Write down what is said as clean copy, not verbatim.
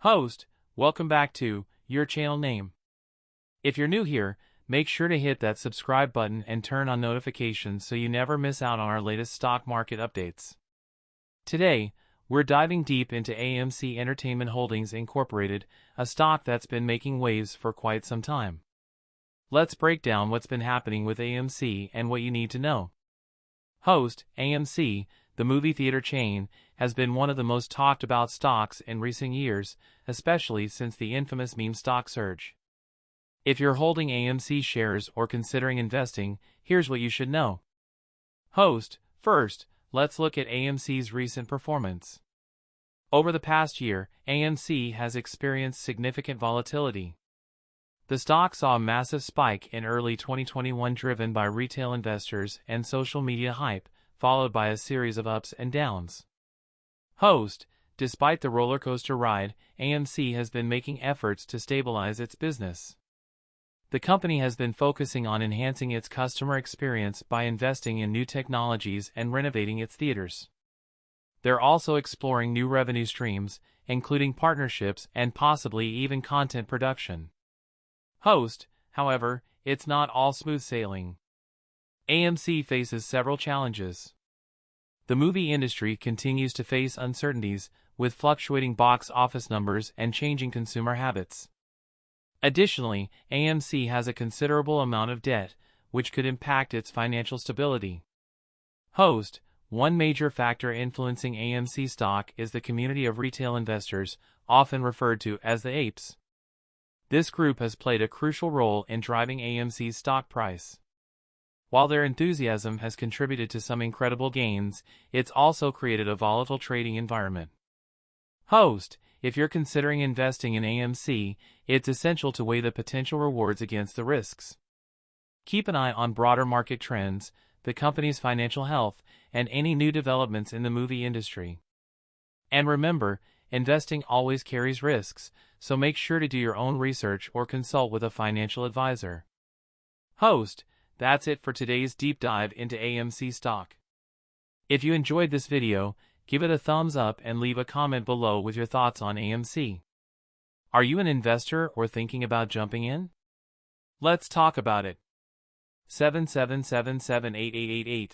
Host, welcome back to your channel name. If you're new here, make sure to hit that subscribe button and turn on notifications so you never miss out on our latest stock market updates. Today, we're diving deep into AMC Entertainment Holdings Incorporated, a stock that's been making waves for quite some time. Let's break down what's been happening with AMC and what you need to know. Host, AMC, the movie theater chain, has been one of the most talked about stocks in recent years, especially since the infamous meme stock surge. If you're holding AMC shares or considering investing, here's what you should know. Host, first, let's look at AMC's recent performance. Over the past year, AMC has experienced significant volatility. The stock saw a massive spike in early 2021 driven by retail investors and social media hype, followed by a series of ups and downs. Host, despite the roller coaster ride, AMC has been making efforts to stabilize its business. The company has been focusing on enhancing its customer experience by investing in new technologies and renovating its theaters. They're also exploring new revenue streams, including partnerships and possibly even content production. Host, however, it's not all smooth sailing. AMC faces several challenges. The movie industry continues to face uncertainties, with fluctuating box office numbers and changing consumer habits. Additionally, AMC has a considerable amount of debt, which could impact its financial stability. Host, one major factor influencing AMC stock is the community of retail investors, often referred to as the apes. This group has played a crucial role in driving AMC's stock price. While their enthusiasm has contributed to some incredible gains, it's also created a volatile trading environment. Host, if you're considering investing in AMC, it's essential to weigh the potential rewards against the risks. Keep an eye on broader market trends, the company's financial health, and any new developments in the movie industry. And remember, investing always carries risks, so make sure to do your own research or consult with a financial advisor. Host, that's it for today's deep dive into AMC stock. If you enjoyed this video, give it a thumbs up and leave a comment below with your thoughts on AMC. Are you an investor or thinking about jumping in? Let's talk about it. 777788888